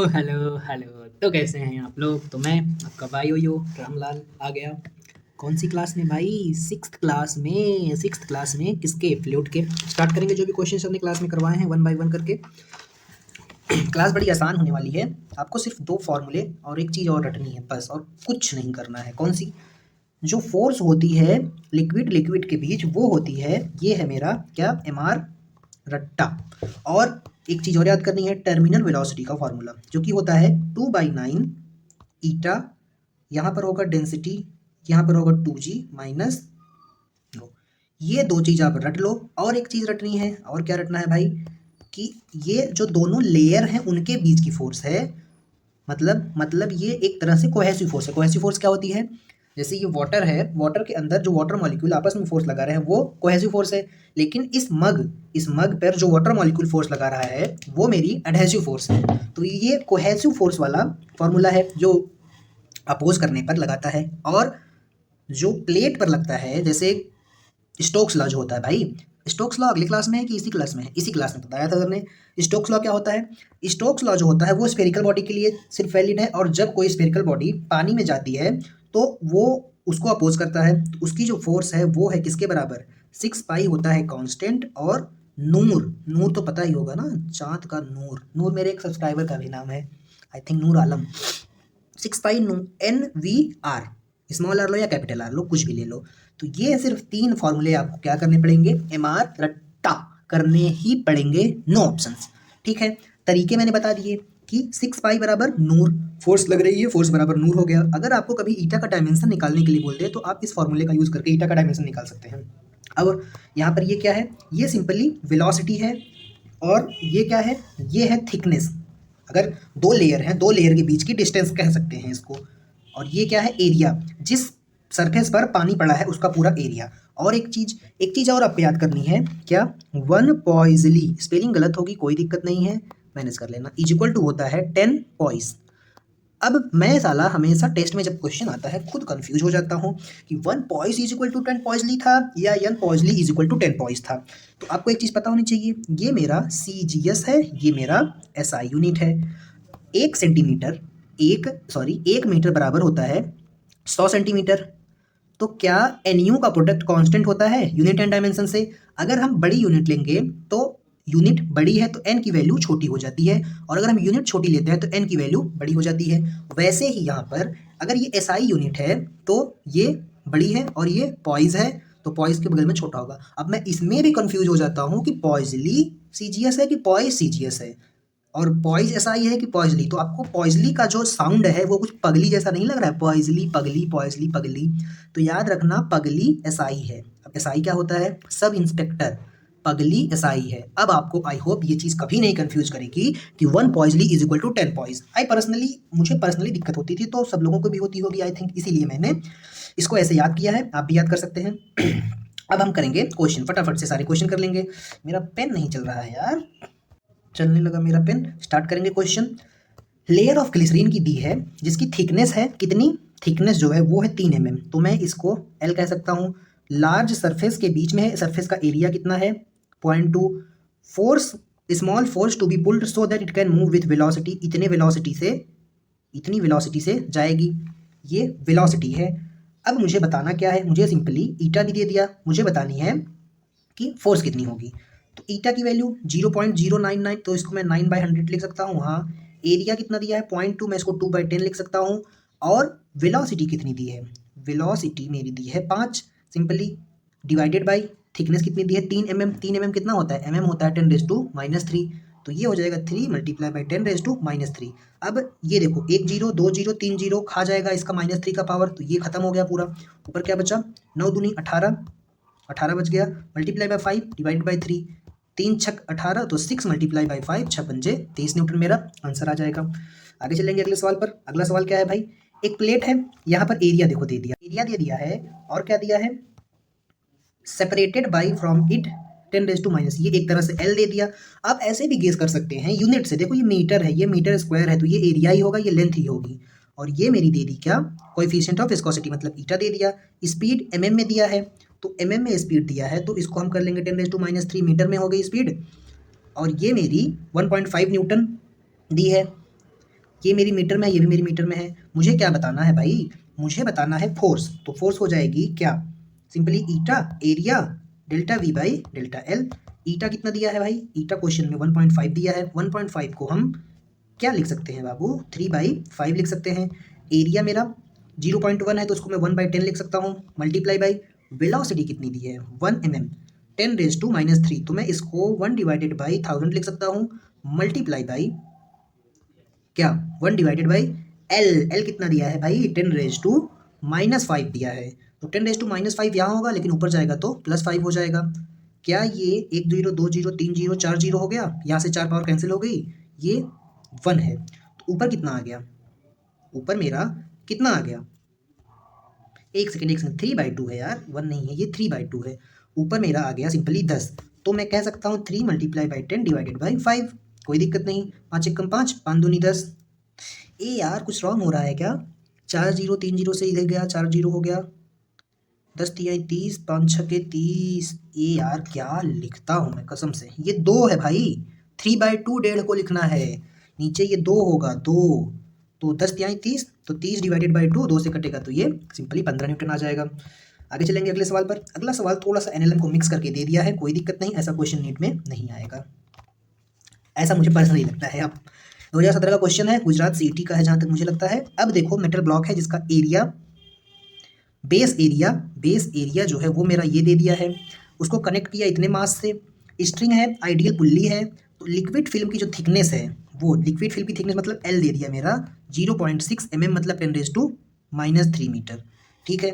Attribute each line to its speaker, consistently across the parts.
Speaker 1: Hello hello. तो कैसे हैं आप लोग? तो मैं आपका भाई यो रामलाल आ गया। कौन सी क्लास में भाई? सिक्स्थ क्लास में किसके? फ्लूट के। स्टार्ट करेंगे जो भी क्वेश्चन हमने क्लास में करवाए हैं वन बाय वन करके। क्लास बड़ी आसान होने वाली है। आपको सिर्फ दो फॉर्मूले और एक चीज़ और रटनी है बस, और कुछ नहीं करना है। कौन सी? जो फोर्स होती है लिक्विड लिक्विड के बीच, वो होती है, ये है मेरा क्या, एम आर रट्टा। और एक चीज़ और याद करनी है, टर्मिनल वेलोसिटी का फॉर्मूला जो कि होता है 2/9 ईटा। यहाँ पर होगा डेंसिटी, यहाँ पर होगा 2g माइनस लो। ये दो चीज़ आप रट लो। और एक चीज़ रटनी है, और क्या रटना है भाई, कि ये जो दोनों लेयर हैं उनके बीच की फोर्स है। मतलब ये एक तरह से कोहेसिव फोर्स है। कोहेसिव फोर्स क्या होती है? जैसे ये वाटर है, वाटर के अंदर जो वाटर मॉलिक्यूल आपस में फोर्स लगा रहे हैं वो कोहेसिव फोर्स है। लेकिन इस मग पर जो वाटर मॉलिक्यूल फोर्स लगा रहा है वो मेरी एडहेसिव फोर्स है। तो ये कोहेसिव फोर्स वाला फॉर्मूला है जो अपोज करने पर लगाता है। और जो प्लेट पर लगता है, जैसे स्टोक्स लॉ जो होता है भाई, स्टोक्स लॉ अगली क्लास में है कि इसी क्लास में है? इसी क्लास में बताया था हमने। स्टोक्स लॉ क्या होता है? स्टोक्स लॉ जो होता है वो स्फेरिकल बॉडी के लिए सिर्फ वैलिड है, और जब कोई स्फेरिकल बॉडी पानी में जाती है तो वो उसको अपोज करता है। तो उसकी जो फोर्स है वो है किसके बराबर? 6 पाई होता है कांस्टेंट। और नूर, नूर तो पता ही होगा ना, चांद का नूर। नूर मेरे एक सब्सक्राइबर का भी नाम है, I think Noor Alam. 6 pi NVR, small R लो या कैपिटल आर लो, कुछ भी ले लो। तो ये सिर्फ 3 फॉर्मूले आपको क्या करने पड़ेंगे? MR रट्टा करने ही पड़ेंगे, नो ऑप्शंस। ठीक है, तरीके मैंने बता दिए कि 6 पाई बराबर नूर, फोर्स लग रही है, फोर्स बराबर नूर हो गया। अगर आपको कभी ईटा का डायमेंशन निकालने के लिए बोलते हैं तो आप इस फॉर्मूले का यूज़ करके ईटा का डायमेंशन निकाल सकते हैं। अब यहाँ पर ये क्या है? ये सिंपली वेलोसिटी है। और ये क्या है? ये है थिकनेस। अगर दो लेयर हैं, दो लेयर के बीच की डिस्टेंस कह सकते हैं इसको। और ये क्या है? एरिया, जिस सरफेस पर पानी पड़ा है उसका पूरा एरिया। और एक चीज़ और आपको याद करनी है, क्या? वन पॉइजली, स्पेलिंग गलत होगी कोई दिक्कत नहीं है, मैनेज कर लेना, इज इक्वल टू होता है 10 पॉइस। अब मैं साला हमेशा टेस्ट में जब क्वेश्चन आता है खुद कंफ्यूज हो जाता हूँ कि 1 पॉइस इज इक्वल टू 10 पॉइजली था या 1 पॉइजली इज इक्वल टू 10 पॉइस था। तो आपको एक चीज़ पता होनी चाहिए, ये मेरा CGS है, ये मेरा SI यूनिट है। 1 सेंटीमीटर, 1 मीटर बराबर होता है 100 सेंटीमीटर। तो क्या NU का प्रोडक्ट कांस्टेंट होता है यूनिट एंड डायमेंशन से? अगर हम बड़ी यूनिट लेंगे तो यूनिट बड़ी है तो n की वैल्यू छोटी हो जाती है, और अगर हम यूनिट छोटी लेते हैं तो n की वैल्यू बड़ी हो जाती है। वैसे ही यहाँ पर अगर ये SI यूनिट है तो ये बड़ी है, और ये पॉइज है तो पॉइज के बगल में छोटा होगा। अब मैं इसमें भी कंफ्यूज हो जाता हूँ कि पॉइजली CGS है कि पॉइज CGS है, और पॉइज ऐसा ही है कि पॉइजली। तो आपको पॉइजली का जो साउंड है वो कुछ पगली जैसा नहीं लग रहा है? पॉइजली, पगली, पॉइजली, पगली। तो याद रखना, पगली एसआई है। अब एसआई क्या होता है? Sub inspector. पगली एसआई है। अब आपको आई होप ये चीज़ कभी नहीं कंफ्यूज करेगी कि 1 पॉइजली इज इक्वल टू 10 पॉइज। मुझे पर्सनली दिक्कत होती थी, तो सब लोगों को भी होती होगी आई थिंक, इसीलिए मैंने इसको ऐसे याद किया है। आप भी याद कर सकते हैं। अब हम करेंगे क्वेश्चन, फटाफट से सारे क्वेश्चन कर लेंगे। मेरा पेन नहीं चल रहा है यार, चलने लगा मेरा पेन। स्टार्ट करेंगे क्वेश्चन। लेयर ऑफ ग्लिसरीन की दी है जिसकी थिकनेस है कितनी? थिकनेस जो है वो है 3 mm, तो मैं इसको L कह सकता हूँ। लार्ज सरफेस के बीच में है, सरफेस का एरिया कितना है? 0.2। Force, small force to be pulled so that it can move with velocity, इतनी वेलोसिटी से जाएगी, ये वेलोसिटी है। अब मुझे बताना क्या है? मुझे सिंपली ईटा भी दे दिया, मुझे बतानी है कि फोर्स कितनी होगी। तो ईटा की वैल्यू 0.099, तो इसको मैं 9/100 लिख सकता हूँ। हाँ, एरिया कितना दिया है? 0.2, मैं इसको 2/10 लिख सकता हूँ। और वेलोसिटी कितनी दी है? वेलोसिटी मेरी दी है 5, सिंपली डिवाइडेड बाई थिकनेस कितनी दी है? 3 mm। 3 mm कितना होता है? mm होता है 10⁻³ तो ये हो जाएगा 3 × 10⁻³ अब ये देखो, 1 0 2 0 3 0 खा जाएगा इसका -3 का पावर, तो ये खत्म हो गया पूरा। ऊपर क्या बचा? 9 दूनी 18, 18 बच गया, मल्टीप्लाई बाय 5 डिवाइड बाय 3, 3 छक 18, तो 6 मल्टीप्लाई बाय 5, 6 पंजे 23 न्यूटन मेरा आंसर आ जाएगा। आगे चलेंगे अगले सवाल पर। अगला सवाल क्या है भाई? एक प्लेट है, यहाँ पर एरिया देखो दे दिया, एरिया दे दिया है, और क्या दिया है? सेपरेटेड बाई फ्रॉम इट 10⁻⁻, ये एक तरह से L दे दिया। आप ऐसे भी गेस कर सकते हैं यूनिट से, देखो ये मीटर है, ये मीटर स्क्वायर है, तो ये एरिया ही होगा, ये लेंथ ही होगी। और ये मेरी दे दी क्या? कोएफिशिएंट ऑफ विस्कोसिटी, मतलब ईटा दे दिया। स्पीड mm में दिया है, तो mm में स्पीड दिया है, तो इसको हम कर लेंगे 10⁻³ मीटर में हो गई स्पीड। और ये मेरी 1.5 न्यूटन दी है। ये मेरी मीटर में है, ये भी मेरी मीटर में है। मुझे क्या बताना है भाई, मुझे बताना है फोर्स। तो फोर्स हो जाएगी क्या, simply eta area delta V by delta L. Eta कितना दिया है भाई, ईटा क्वेश्चन में 1.5 दिया है। 1.5 को हम क्या लिख सकते हैं बाबू, 3/5 लिख सकते हैं। एरिया मेरा 0.1 है तो उसको मैं 1/10 लिख सकता हूँ, मल्टीप्लाई बाई वेलोसिटी कितनी दी है 1 mm 10⁻³ तो मैं इसको 1/1000 लिख सकता हूँ, मल्टीप्लाई बाई क्या 1/बाई एल। एल कितना दिया है भाई 10⁻⁻5 दिया है। तो 10⁻5 यहाँ होगा लेकिन ऊपर जाएगा तो +5 हो जाएगा। क्या ये 1 0 2 0 3 0 4 0 हो गया, यहाँ से 4 पावर कैंसिल हो गई, ये 1 है। तो ऊपर कितना आ गया, ऊपर मेरा कितना आ गया, एक सेकेंड 3/2 है यार, 1 नहीं है, ये 3/2 है। ऊपर मेरा आ गया सिंपली 10। तो मैं कह सकता हूँ 3 × 10 डिवाइडेड बाई 5, कोई दिक्कत नहीं। 5 1 5, 5 दूनी 10। ए यार कुछ रॉन्ग हो रहा है क्या, 4 0 3 0 से इधर गया, 4 0 हो गया, 10 3 30, 5 6 30। ए यार क्या लिखता हूँ मैं कसम से, ये 2 है भाई, 3/2 डेढ़ को लिखना है, नीचे ये 2 होगा 2। तो 10 3 30, तो 30 डिवाइडेड बाई 2, 2 से कटेगा तो ये सिंपली 15 न्यूटन आ जाएगा। आगे चलेंगे अगले सवाल पर। अगला सवाल थोड़ा सा एनएलएम को मिक्स करके दे दिया है, कोई दिक्कत नहीं, ऐसा क्वेश्चन नीट में नहीं आएगा, ऐसा मुझे पर्सनली लगता है। अब 2017 का क्वेश्चन है, गुजरात सीईटी का है जहाँ तक मुझे लगता है। अब देखो मेटल ब्लॉक है जिसका एरिया बेस एरिया जो है वो मेरा ये दे दिया है, उसको कनेक्ट किया इतने मास से, स्ट्रिंग है, आइडियल पुल्ली है। तो लिक्विड फिल्म की जो थिकनेस है, वो लिक्विड फिल्म की थिकनेस मतलब एल दे दिया मेरा 0.6 mm मतलब 10⁻³ मीटर, ठीक है।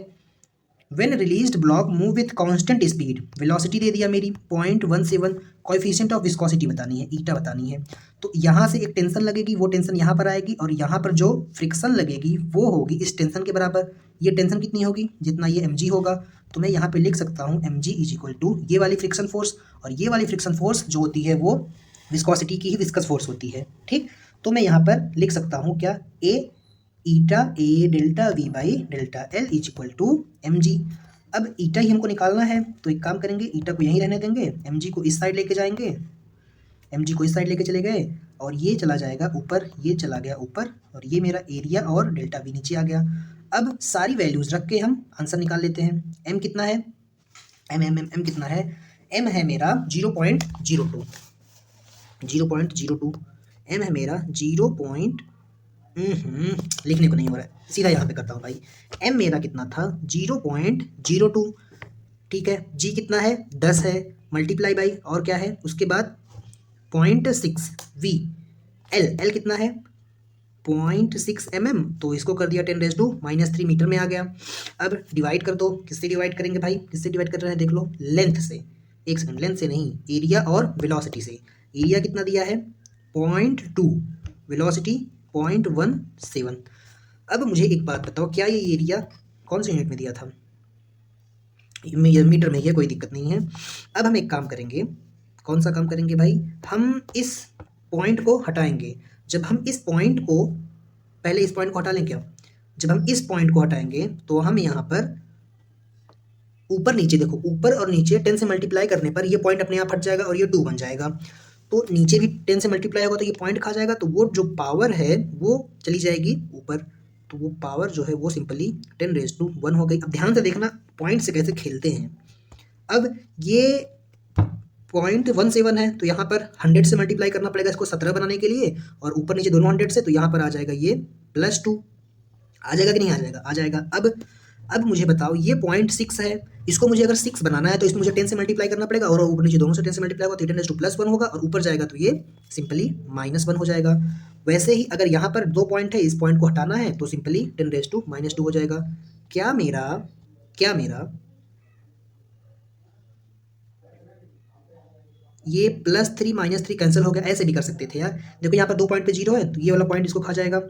Speaker 1: When released block move with constant speed, velocity दे दिया मेरी 0.17, कोएफिशिएंट ऑफ विस्कोसिटी बतानी है, ईटा बतानी है। तो यहाँ से एक टेंशन लगेगी, वो टेंशन यहाँ पर आएगी और यहाँ पर जो फ्रिक्शन लगेगी वो होगी इस टेंशन के बराबर। ये टेंशन कितनी होगी, जितना ये mg होगा। तो मैं यहाँ पे लिख सकता हूँ mg = ये वाली फ्रिक्शन फोर्स, और ये वाली फ्रिक्शन फोर्स जो होती है वो विस्कोसिटी की ही विस्कस फोर्स होती है, ठीक। तो मैं यहाँ पर लिख सकता हूँ क्या, A eta A delta V by delta L =mg। अब ईटा ही हमको निकालना है तो एक काम करेंगे, ईटा को यहीं रहने देंगे, mg को इस साइड लेके जाएंगे, mg को इस साइड लेके चले गए और ये चला जाएगा ऊपर, ये चला गया ऊपर, और ये मेरा एरिया और डेल्टा वी नीचे आ गया। अब सारी वैल्यूज रख के हम आंसर निकाल लेते हैं। m कितना है, m कितना है, m है मेरा 0.02, 0.02 m है मेरा 0. लिखने को नहीं हो रहा है, सीधा यहाँ पे करता हूँ भाई। m मेरा कितना था 0.02, ठीक है। g कितना है 10 है, मल्टीप्लाई बाई और क्या है उसके बाद 0.6 v, l कितना है 0.6 mm, तो इसको कर दिया 10⁻³ मीटर में आ गया। अब डिवाइड कर दो, किससे डिवाइड करेंगे भाई, किससे डिवाइड कर रहे हैं देख लो, लेंथ से। एक सेकंड, लेंथ से नहीं, एरिया और वेलोसिटी से। एरिया कितना दिया है 0.2, वेलोसिटी 0.17। अब मुझे एक बात बताओ, क्या ये एरिया कौन से यूनिट में दिया था, मीटर में है, कोई दिक्कत नहीं है। अब हम एक काम करेंगे, कौन सा काम करेंगे भाई, हम इस पॉइंट को हटाएंगे। जब हम इस पॉइंट को, पहले इस पॉइंट को हटा लें क्या, जब हम इस पॉइंट को हटाएंगे तो हम यहाँ पर ऊपर नीचे देखो, ऊपर और नीचे 10 से मल्टीप्लाई करने पर ये पॉइंट अपने आप हट जाएगा और ये 2 बन जाएगा। तो नीचे भी 10 से मल्टीप्लाई होगा तो ये पॉइंट खा जाएगा, तो वो जो पावर है वो चली जाएगी ऊपर, तो वो पावर जो है वो सिंपली 10⁻1 हो गई। अब ध्यान से देखना पॉइंट से कैसे खेलते हैं। अब ये 0.17 है तो यहाँ पर 100 से मल्टीप्लाई करना पड़ेगा इसको 17 बनाने के लिए, और ऊपर नीचे दोनों 100 से, तो यहाँ पर आ जाएगा ये +2, आ जाएगा कि नहीं आ जाएगा, आ जाएगा। अब मुझे बताओ ये 0.6 है, इसको मुझे अगर 6 बनाना है तो इसमें मुझे 10 से मल्टीप्लाई करना पड़ेगा, और ऊपर नीचे दोनों से 10 से मल्टीप्लाई होगा तो 10⁻1 होगा, और ऊपर जाएगा तो ये सिंपली -1 हो जाएगा। वैसे ही अगर यहाँ पर 2 पॉइंट है, इस पॉइंट को हटाना है तो सिंपली 10⁻2 हो जाएगा। क्या मेरा ये +3 -3 कैंसिल हो गया, ऐसे भी कर सकते थे यार। देखो यहाँ पर 2 पॉइंट पे 0 है तो ये वाला पॉइंट इसको खा जाएगा,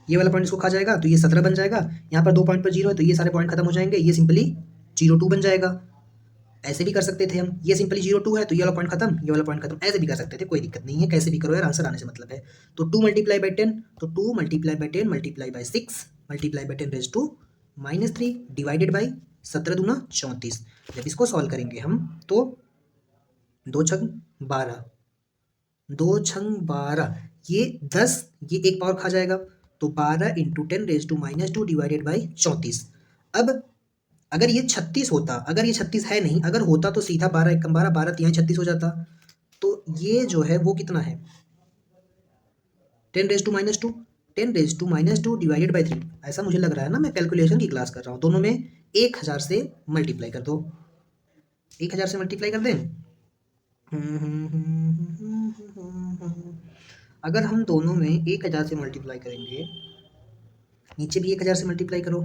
Speaker 1: ये वाला पॉइंट इसको खा जाएगा तो ये 17 बन जाएगा। यहाँ पर 2 पॉइंट पर 0 है तो ये सारे पॉइंट खत्म हो जाएंगे, ये सिंपली 0.2 बन जाएगा। ऐसे भी कर सकते थे हम, ये सिंपली 0.2 है तो ये वाला पॉइंट खत्म, ये वाला पॉइंट खत्म, ऐसे भी कर सकते थे, कोई दिक्कत नहीं है, कैसे भी करो यार, आंसर आने से मतलब है। तो 2 × 10, तो 2 × 10 × 6 × 10⁻³ डिवाइडेड बाई 17 दूना 34। जब इसको सॉल्व करेंगे हम तो 2 छक 12, दो छंग 12, ये 10, ये एक पावर खा जाएगा, तो 12 इंटू 10⁻², डिवाइडेड बाई 34। अब अगर ये 36 होता, अगर ये 36 है नहीं, अगर होता तो सीधा 12 एकम 12, 12 तिहाई 36 हो जाता। तो ये जो है वो कितना है, 10⁻², 10⁻² डिवाइडेड बाई 3। ऐसा मुझे लग रहा है ना, मैं कैलकुलेशन की क्लास कर रहा हूँ। दोनों में 1000 से मल्टीप्लाई कर दो, 1000 से मल्टीप्लाई कर दें। अगर हम दोनों में 1000 से मल्टीप्लाई करेंगे, नीचे भी 1000 से मल्टीप्लाई करो,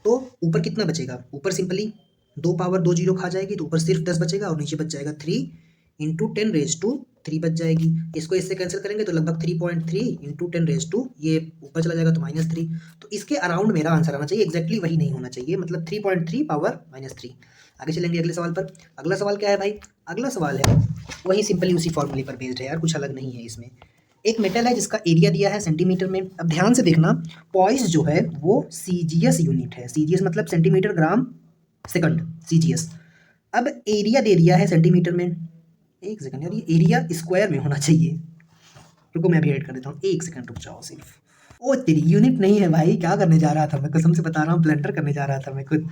Speaker 1: तो ऊपर कितना बचेगा, ऊपर सिंपली 2 पावर 2 जीरो खा जाएगी, तो ऊपर सिर्फ 10 बचेगा और नीचे बच जाएगा 3 इंटू 10⁻³ बच जाएगी। इसको इससे कैंसिल करेंगे तो लगभग 3.3 इंटू 10⁻², ये ऊपर चला जाएगा तो -3। तो इसके अराउंड मेरा आंसर आना चाहिए, एग्जैक्टली वही नहीं होना चाहिए, मतलब 3.3 पावर -3। आगे चलेंगे अगले सवाल पर। अगला सवाल क्या है भाई, अगला सवाल है वही सिंपली उसी फॉर्मूले पर बेस्ड है यार, कुछ अलग नहीं है इसमें। एक मेटल है जिसका एरिया दिया है सेंटीमीटर में। अब ध्यान से देखना, पॉइस जो है वो सीजीएस यूनिट है, सीजीएस मतलब सेंटीमीटर ग्राम सेकंड, सीजीएस। अब एरिया दे दिया है सेंटीमीटर में, एक सेकंड यार, ये एरिया स्क्वायर में होना चाहिए। रुको मैं अभी ऐड कर देता हूँ, एक सेकंड रुक जाओ सिर्फ। ओ तेरी यूनिट नहीं है भाई, क्या करने जा रहा था मैं, कसम से बता रहा हूँ, ब्लेंडर करने जा रहा था मैं खुद।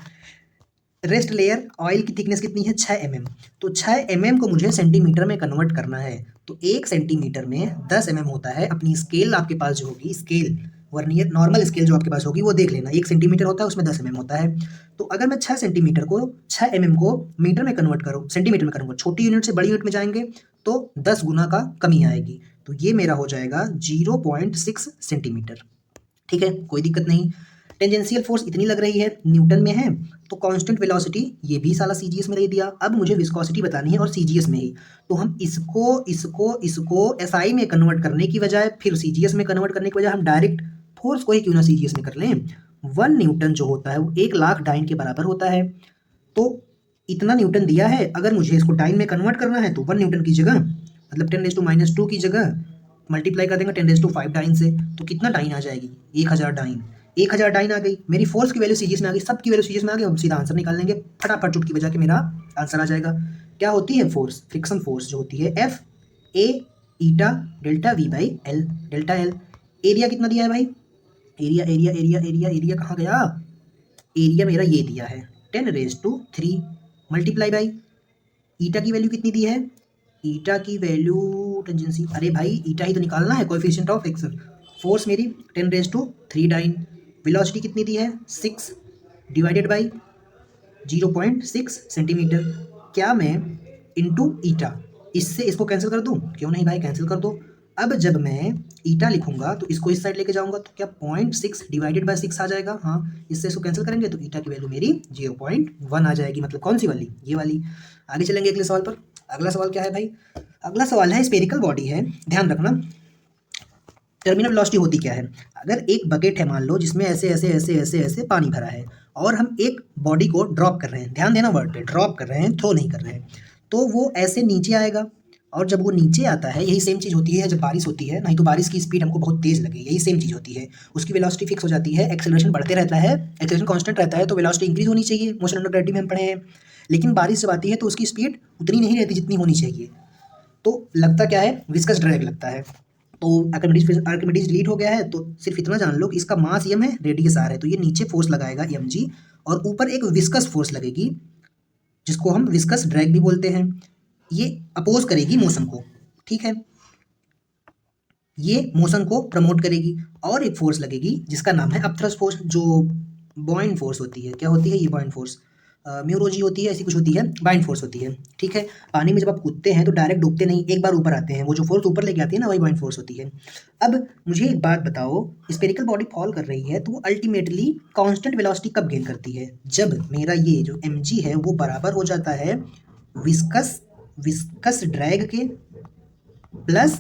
Speaker 1: रेस्ट लेयर ऑयल की थिकनेस कितनी है, 6 mm। तो 6 mm को मुझे सेंटीमीटर में कन्वर्ट करना है, तो 1 सेंटीमीटर में 10 mm होता है। अपनी स्केल आपके पास जो होगी, स्केल वर्नियर नॉर्मल स्केल जो आपके पास होगी वो देख लेना, 1 सेंटीमीटर होता है उसमें 10 mm होता है। तो अगर मैं 6 सेंटीमीटर को 6 mm को मीटर में कन्वर्ट करूँ, सेंटीमीटर में करूँगा, छोटी यूनिट से बड़ी यूनिट में जाएंगे तो 10 गुना का कमी आएगी, तो ये मेरा हो जाएगा 0.6 सेंटीमीटर। ठीक है, कोई दिक्कत नहीं। टेंजेंशियल फोर्स इतनी लग रही है, न्यूटन में है, तो कांस्टेंट वेलोसिटी ये भी साला सीजीएस में दे दिया। अब मुझे विस्कोसिटी बतानी है और सीजीएस में ही, तो हम इसको एसआई में कन्वर्ट करने की बजाय, फिर सीजीएस में कन्वर्ट करने की बजाय, हम डायरेक्ट फोर्स को ही क्यों ना सीजीएस में कर लें। 1 न्यूटन जो होता है वो 1,00,000 डाइन के बराबर होता है। तो इतना न्यूटन दिया है, अगर मुझे इसको डाइन में कन्वर्ट करना है तो 1 न्यूटन की जगह, मतलब 10⁻² की जगह मल्टीप्लाई कर देंगे 10⁻5 डाइन से, तो कितना डाइन आ जाएगी, 1000 डाइन। 1000 डाइन आ गई, मेरी फोर्स की वैल्यू सीजीएस में आ गई, सबकी वैल्यू सीजीएस में आ गई। हम सीधा आंसर निकाल लेंगे, फटाफट चुटकी बजा के मेरा आंसर आ जाएगा। क्या होती है फोर्स, फ्रिक्शन फोर्स जो होती है, F A eta delta V by L, delta L. Area कितना दिया है भाई, area area area area area कहाँ गया, एरिया मेरा ये दिया है 10⁻³ मल्टीप्लाई बाई ईटा की वैल्यू कितनी दी है, ईटा की वैल्यू टेंजेंसी, अरे भाई ईटा ही तो निकालना है, कोएफिशिएंट ऑफ फ्रिक्शन। फोर्स मेरी 10⁻³ डाइन, वेलोसिटी कितनी दी है 6 डिवाइडेड बाई 0.6 सेंटीमीटर। क्या मैं इंटू ईटा, इससे इसको कैंसिल कर दूं, क्यों नहीं भाई कैंसिल कर दो। अब जब मैं ईटा लिखूंगा तो इसको इस साइड लेके जाऊंगा, तो क्या 0.6 डिवाइडेड बाई 6 आ जाएगा, हाँ इससे इसको कैंसिल करेंगे तो ईटा की वैल्यू मेरी 0.1 आ जाएगी, मतलब कौन सी वाली, ये वाली। आगे चलेंगे अगले सवाल पर। अगला सवाल क्या है भाई, अगला सवाल है स्पेरिकल बॉडी है, ध्यान रखना टर्मिनल वेलोसिटी होती क्या है। अगर एक बकेट है मान लो, जिसमें ऐसे ऐसे ऐसे ऐसे ऐसे पानी भरा है, और हम एक बॉडी को ड्रॉप कर रहे हैं, ध्यान देना वर्ड पे, ड्रॉप कर रहे हैं, थ्रो नहीं कर रहे हैं, तो वो ऐसे नीचे आएगा। और जब वो नीचे आता है, यही सेम चीज़ होती है जब बारिश होती है, नहीं तो बारिश की स्पीड हमको बहुत तेज़ लगे, यही सेम चीज़ होती है। उसकी वेलोसिटी फिक्स हो जाती है, एक्सेलरेशन बढ़ते रहता है, एक्सेलरेशन कांस्टेंट रहता है, तो वेलोसिटी इंक्रीज होनी चाहिए, मोशन अंडर ग्रेविटी में हम पढ़े हैं। लेकिन बारिश जब आती है तो उसकी स्पीड उतनी नहीं रहती जितनी होनी चाहिए, तो लगता क्या है, विस्कस ड्रैग लगता है। तो आर्किमिडीज डिलीट हो गया है, तो सिर्फ इतना जान लो कि इसका मास एम है, रेडियस आर है, तो ये नीचे फोर्स लगाएगा एम जी, और ऊपर एक विस्कस फोर्स लगेगी जिसको हम विस्कस ड्रैग भी बोलते हैं, ये अपोज करेगी मोशन को, ठीक है, ये मोशन को प्रमोट करेगी। और एक फोर्स लगेगी जिसका नाम है अपथ्रस्ट फोर्स, जो बॉइंड फोर्स होती है, क्या होती है ये बॉइंड फोर्स, म्यूरोजी होती है, ऐसी कुछ होती है, बाइंड फोर्स होती है, ठीक है। पानी में जब आप कूदते हैं तो डायरेक्ट डूबते नहीं, एक बार ऊपर आते हैं, वो जो फोर्स ऊपर लेके आती है ना, वही बाइंड फोर्स होती है। अब मुझे एक बात बताओ, स्पेरिकल बॉडी फॉल कर रही है तो वो अल्टीमेटली कांस्टेंट वेलोसिटी कब गेन करती है, जब मेरा ये जो mg है वो बराबर हो जाता है विस्कस विस्कस ड्रैग के प्लस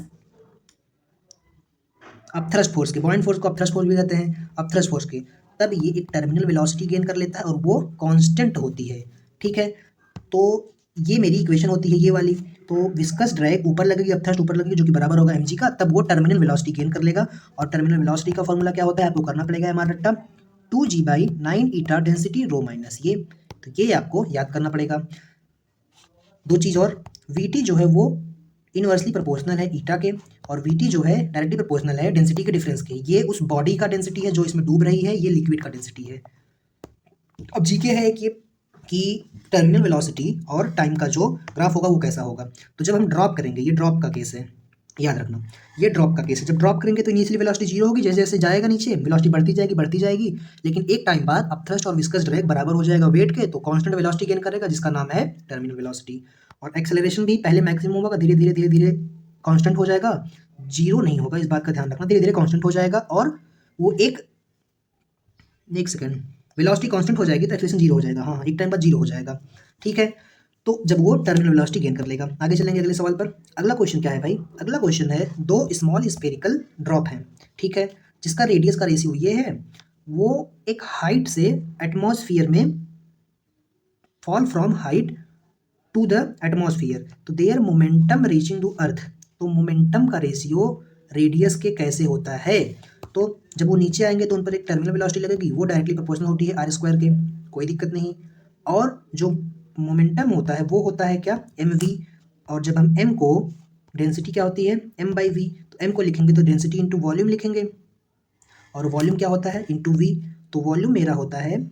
Speaker 1: अपथ्रस्ट फोर्स के, बॉइंड फोर्स को अपथ्रस्ट फोर्स भी कहते हैं, अपथ्रस्ट फोर्स के, तब ये एक टर्मिनल वेलोसिटी गेन कर लेता है और वो कांस्टेंट होती है, ठीक है। तो ये मेरी इक्वेशन होती है ये वाली, तो विस्कस ड्रैग ऊपर लगेगी, अपथ्रस्ट ऊपर लगेगी, जो कि बराबर होगा mg का, तब वो टर्मिनल वेलोसिटी गेन कर लेगा। और टर्मिनल वेलोसिटी का फॉर्मूला क्या होता है, आपको करना पड़ेगा हमारा रट्टा 2g/9 ईटा डेंसिटी रो माइनस ये, तो ये आपको याद करना पड़ेगा। दो चीज़ और, vt जो है वो इनवर्सली प्रोपोर्शनल है ईटा के, और वीटी जो है डायरेक्टली प्रोपोर्शनल है डेंसिटी के डिफरेंस के। ये उस बॉडी का डेंसिटी है जो इसमें डूब रही है, ये लिक्विड का डेंसिटी है। अब जीके है कि टर्मिनल वेलोसिटी और टाइम का जो ग्राफ होगा वो कैसा होगा। तो जब हम ड्रॉप करेंगे, ये ड्रॉप का केस है, याद रखना ये ड्रॉप का केस है। जब ड्रॉप करेंगे तो इनिशियली वेलोसिटी जीरो होगी, जैसे जैसे जाएगा नीचे वेलोसिटी बढ़ती जाएगी, लेकिन एक टाइम बाद अब थ्रस्ट और विस्कस ड्रैग बराबर हो जाएगा वेट के, तो कांस्टेंट वेलोसिटी गेन करेगा जिसका नाम है टर्मिनल वेलोसिटी। और एक्सेलरेशन भी पहले मैक्सिमम होगा, धीरे धीरे कांस्टेंट हो जाएगा, जीरो नहीं होगा, इस बात का ध्यान रखना, धीरे धीरे कांस्टेंट हो जाएगा। और वो एक सेकेंड वेलोसिटी कांस्टेंट हो जाएगी तो एक्सेलरेशन जीरो हो जाएगा, हाँ एक टाइम बाद जीरो हो जाएगा, ठीक है। तो जब वो टर्मिनल वेलोसिटी गेन कर लेगा। आगे चलेंगे अगले सवाल पर। अगला क्वेश्चन क्या है भाई, अगला क्वेश्चन है दो स्मॉल स्फेरिकल ड्रॉप हैं, ठीक है, जिसका रेडियस का रेशियो ये है, वो एक हाइट से एटमॉस्फेयर में fall from height to the atmosphere, तो their momentum reaching to earth. तो मोमेंटम का रेशियो रेडियस के कैसे होता है, तो जब वो नीचे आएंगे तो उन पर एक टर्मिनल वेलोसिटी लगेगी, वो डायरेक्टली प्रोपोर्शनल होती है आर स्क्वायर के, कोई दिक्कत नहीं। और जो मोमेंटम होता है वो होता है क्या, एम वी, और जब हम एम को, डेंसिटी क्या होती है एम बाई वी, तो एम को लिखेंगे तो डेंसिटी इंटू वॉल्यूम लिखेंगे, और वॉल्यूम क्या होता है इंटू वी, तो वॉल्यूम मेरा होता है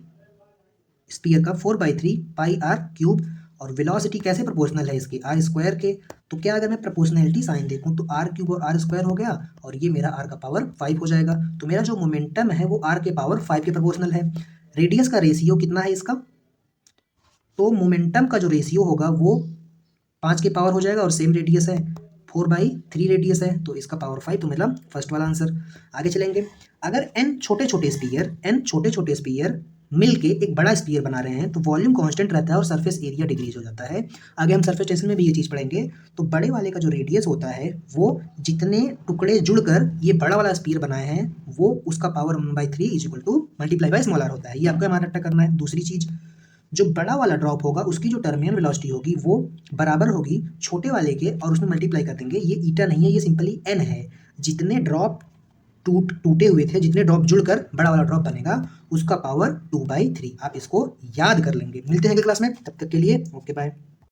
Speaker 1: स्पीयर का 4/3 पाई आर क्यूब, और वेलोसिटी कैसे प्रोपोर्शनल है इसकी आर स्क्वायर के। तो क्या अगर मैं प्रोपोर्शनैलिटी साइन देखूं तो आर क्यूब और आर स्क्वायर हो गया, और ये मेरा आर का पावर 5 हो जाएगा, तो मेरा जो मोमेंटम है वो आर के पावर 5 के प्रोपोर्शनल है। रेडियस का रेशियो कितना है इसका, तो मोमेंटम का जो रेशियो होगा वो 5 के पावर हो जाएगा, और सेम रेडियस है 4/3 रेडियस है, तो इसका पावर 5, तो मतलब फर्स्ट वाला आंसर। आगे चलेंगे। अगर n छोटे छोटे स्पीयर मिल के एक बड़ा स्पीयर बना रहे हैं तो वॉल्यूम कांस्टेंट रहता है और सरफेस एरिया डिक्रीज हो जाता है। आगे हम सरफेस टेंशन में भी ये चीज़ पढ़ेंगे। तो बड़े वाले का जो रेडियस होता है वो जितने टुकड़े जुड़कर ये बड़ा वाला स्पीयर बनाए हैं वो उसका power 1/3 is equal to multiply by small R होता है। ये आपको हमारा रट्टा करना है। दूसरी चीज़, जो बड़ा वाला ड्रॉप होगा उसकी जो टर्मिनल वेलोसिटी होगी वो बराबर होगी छोटे वाले के, और उसमें मल्टीप्लाई कर देंगे। ये ईटा नहीं है, ये सिंपली एन है। जितने ड्रॉप टूटे हुए थे, जितने ड्रॉप जुड़कर बड़ा वाला ड्रॉप बनेगा उसका पावर 2/3। आप इसको याद कर लेंगे। मिलते हैं अगली क्लास में, तब तक के लिए ओके बाय।